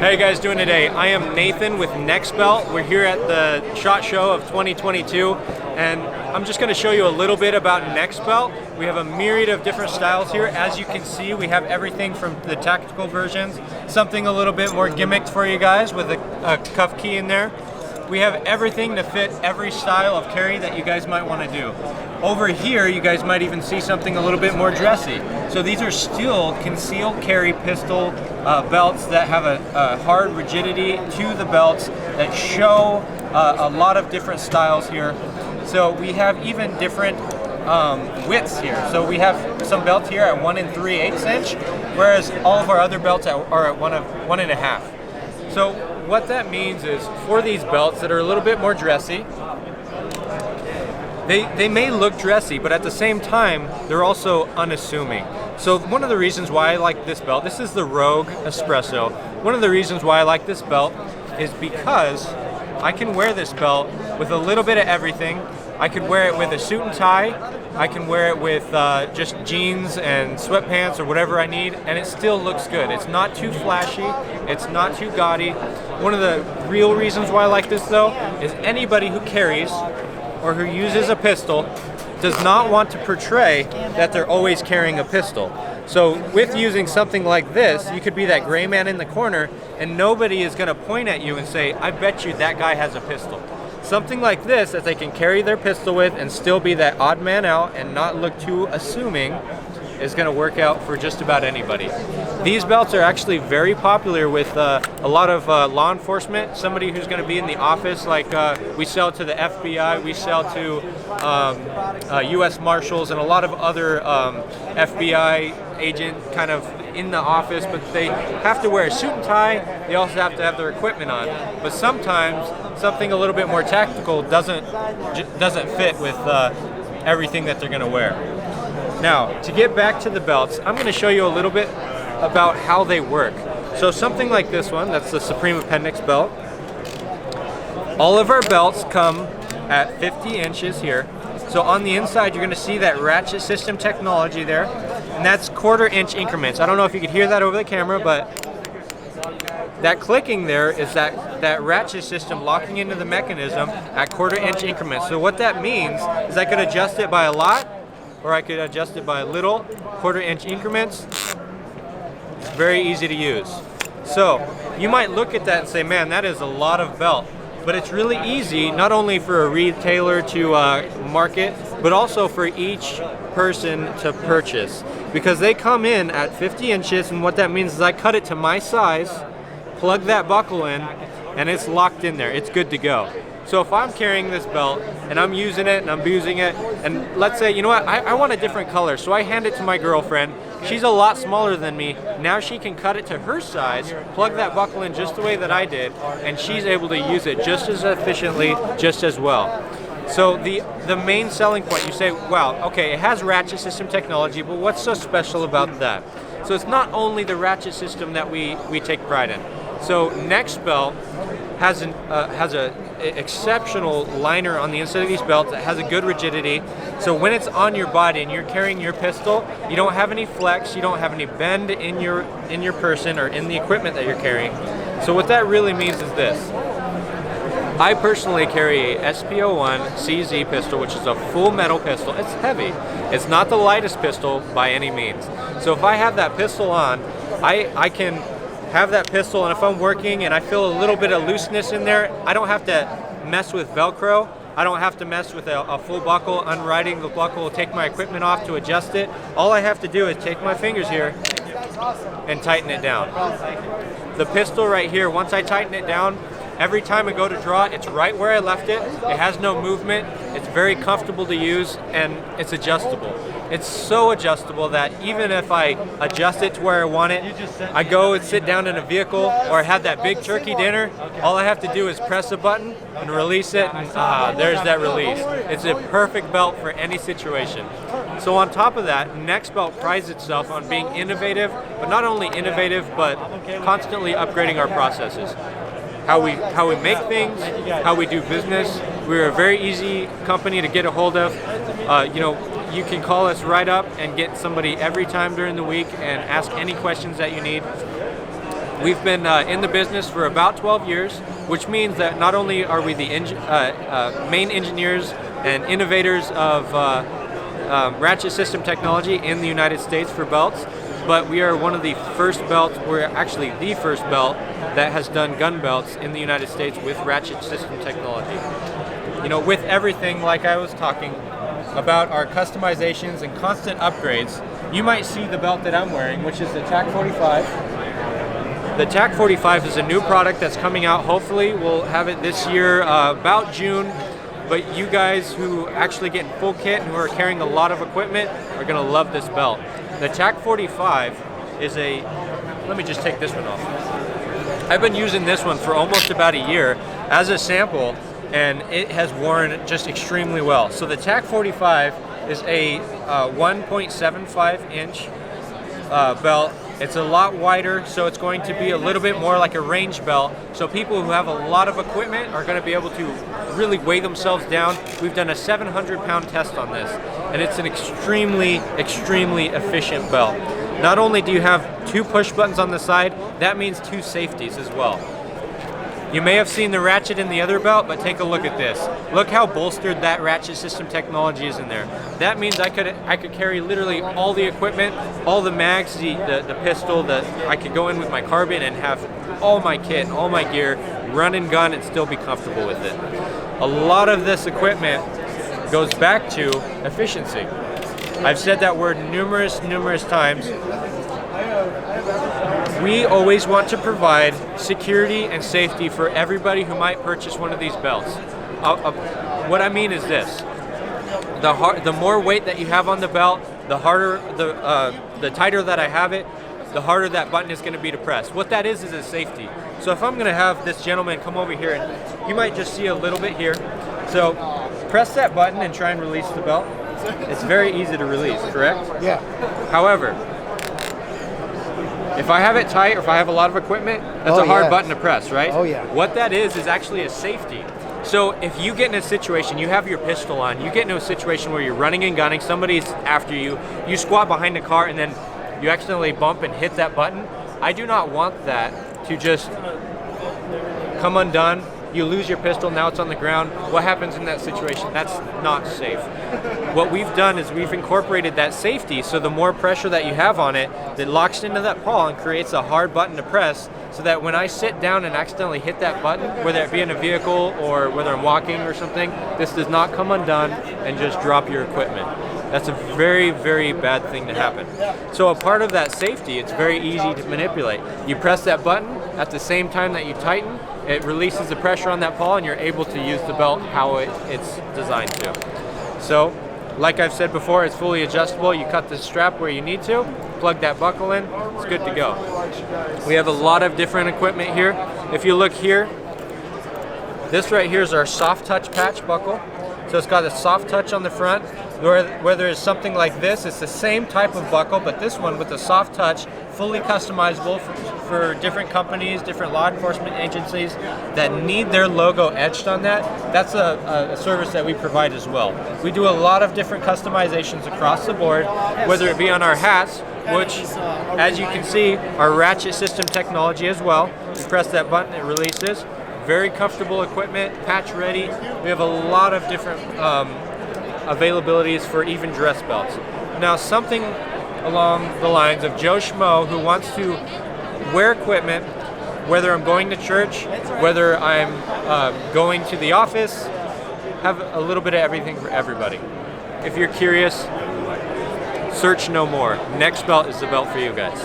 How you guys doing today? I am Nathan with Nexbelt. We're here at the SHOT Show of 2022, and I'm just going to show you a little bit about Nexbelt. We have a myriad of different styles here. As you can see, we have everything from the tactical versions, something a little bit more gimmicked for you guys with a cuff key in there. We have everything to fit every style of carry that you guys might want to do. Over here, you guys might even see something a little bit more dressy. So these are still concealed carry pistol belts that have a hard rigidity to the belts that show a lot of different styles here. So we have even different widths here. So we have some belts here at 1 3/8 inch, whereas all of our other belts are at 1 1/2. So what that means is for these belts that are a little bit more dressy, they may look dressy, but at the same time, they're also unassuming. So one of the reasons why I like this belt, this is the Rogue Espresso. One of the reasons why I like this belt is because I can wear this belt with a little bit of everything. I could wear it with a suit and tie. I can wear it with just jeans and sweatpants or whatever I need, and it still looks good. It's not too flashy. It's not too gaudy. One of the real reasons why I like this, though, is anybody who carries or who uses a pistol does not want to portray that they're always carrying a pistol. So with using something like this, you could be that gray man in the corner, and nobody is going to point at you and say, I bet you that guy has a pistol. Something like this that they can carry their pistol with and still be that odd man out and not look too assuming is going to work out for just about anybody. These belts are actually very popular with a lot of law enforcement, somebody who's going to be in the office, like we sell to the FBI, we sell to US Marshals and a lot of other FBI agent kind of in the office, but they have to wear a suit and tie. They also have to have their equipment on. But sometimes something a little bit more tactical doesn't fit with everything that they're going to wear. Now, to get back to the belts, I'm going to show you a little bit about how they work. So something like this one, that's the Supreme Appendix belt. All of our belts come at 50 inches here. So on the inside, you're going to see that ratchet system technology there, and that's 1/4 inch increments. I don't know if you could hear that over the camera, but that clicking there is that ratchet system locking into the mechanism at 1/4 inch increments. So what that means is I could adjust it by a lot, or I could adjust it by a little, 1/4 inch increments. It's very easy to use. So you might look at that and say, man, that is a lot of belt. But it's really easy, not only for a retailer to market, but also for each person to purchase. Because they come in at 50 inches, and what that means is I cut it to my size, plug that buckle in, and it's locked in there. It's good to go. So if I'm carrying this belt and I'm using it and I'm using it, and let's say, you know what, I want a different color, so I hand it to my girlfriend. She's a lot smaller than me. Now she can cut it to her size, plug that buckle in just the way that I did, and she's able to use it just as efficiently, just as well. So the main selling point, you say, wow, okay, it has ratchet system technology, but what's so special about that? So it's not only the ratchet system that we take pride in. So Nexbelt has a exceptional liner on the inside of these belts that has a good rigidity. So when it's on your body and you're carrying your pistol, you don't have any flex, you don't have any bend in your person or in the equipment that you're carrying. So what that really means is this. I personally carry a SP01 CZ pistol, which is a full metal pistol. It's heavy. It's not the lightest pistol by any means. So if I have that pistol on, I can have that pistol, and if I'm working and I feel a little bit of looseness in there, I don't have to mess with Velcro. I don't have to mess with a full buckle, unriding the buckle, take my equipment off to adjust it. All I have to do is take my fingers here and tighten it down. The pistol right here, once I tighten it down, every time I go to draw it, it's right where I left it. It has no movement. It's very comfortable to use, and it's adjustable. It's so adjustable that even if I adjust it to where I want it, I go and sit down in a vehicle or I have that big turkey dinner, all I have to do is press a button and release it, and there's that release. It's a perfect belt for any situation. So on top of that, Nexbelt prides itself on being innovative, but not only innovative, but constantly upgrading our processes. How we make things, how we do business. We're a very easy company to get a hold of. You can call us right up and get somebody every time during the week and ask any questions that you need. We've been in the business for about 12 years, which means that not only are we the main engineers and innovators of ratchet system technology in the United States for belts, but we are one of the first belts, we're actually the first belt that has done gun belts in the United States with ratchet system technology. You know, with everything like I was talking about our customizations and constant upgrades, you might see the belt that I'm wearing, which is the TAC 45. The TAC 45 is a new product that's coming out. Hopefully we'll have it this year, about June. But you guys who actually get in full kit and who are carrying a lot of equipment are gonna love this belt. The TAC 45 is a, let me just take this one off. I've been using this one for almost about a year as a sample, and it has worn just extremely well. So the TAC 45 is a 1.75 inch belt. It's a lot wider, so it's going to be a little bit more like a range belt. So people who have a lot of equipment are going to be able to really weigh themselves down. We've done a 700-pound test on this, and it's an extremely, extremely efficient belt. Not only do you have 2 push buttons on the side, that means 2 safeties as well. You may have seen the ratchet in the other belt, but take a look at this. Look how bolstered that ratchet system technology is in there. That means I could carry literally all the equipment, all the mags, the pistol, I could go in with my carbine and have all my kit, all my gear, run and gun and still be comfortable with it. A lot of this equipment goes back to efficiency. I've said that word numerous times. We always want to provide security and safety for everybody who might purchase one of these belts. What I mean is this: the more weight that you have on the belt, the harder, the tighter that I have it, the harder that button is going to be to press. What that is a safety. So if I'm going to have this gentleman come over here, and you might just see a little bit here. So press that button and try and release the belt. It's very easy to release, correct? Yeah. However, if I have it tight or if I have a lot of equipment, that's a hard button to press, right? Oh yeah. What that is actually a safety. So if you get in a situation, you have your pistol on, you get into a situation where you're running and gunning, somebody's after you, you squat behind the car and then you accidentally bump and hit that button, I do not want that to just come undone. You lose your pistol, now it's on the ground. What happens in that situation? That's not safe. What we've done is we've incorporated that safety, so the more pressure that you have on it, that locks into that paw and creates a hard button to press, so that when I sit down and accidentally hit that button, whether it be in a vehicle or whether I'm walking or something, this does not come undone and just drop your equipment. That's a very, very bad thing to happen. So a part of that safety, it's very easy to manipulate. You press that button at the same time that you tighten, it releases the pressure on that paw and you're able to use the belt how it's designed to. So, like I've said before, it's fully adjustable. You cut the strap where you need to, plug that buckle in, it's good to go. We have a lot of different equipment here. If you look here, this right here is our soft touch patch buckle. So it's got a soft touch on the front. Where there's something like this, it's the same type of buckle, but this one with the soft touch, fully customizable for different companies, different law enforcement agencies that need their logo etched on that. That's a service that we provide as well. We do a lot of different customizations across the board, whether it be on our hats, which, as you can see, are ratchet system technology as well. You press that button, it releases. Very comfortable equipment, patch ready. We have a lot of different availabilities for even dress belts. Now, something along the lines of Joe Schmo who wants to wear equipment, whether I'm going to church, whether I'm going to the office, have a little bit of everything for everybody. If you're curious, search no more. Nexbelt is the belt for you guys.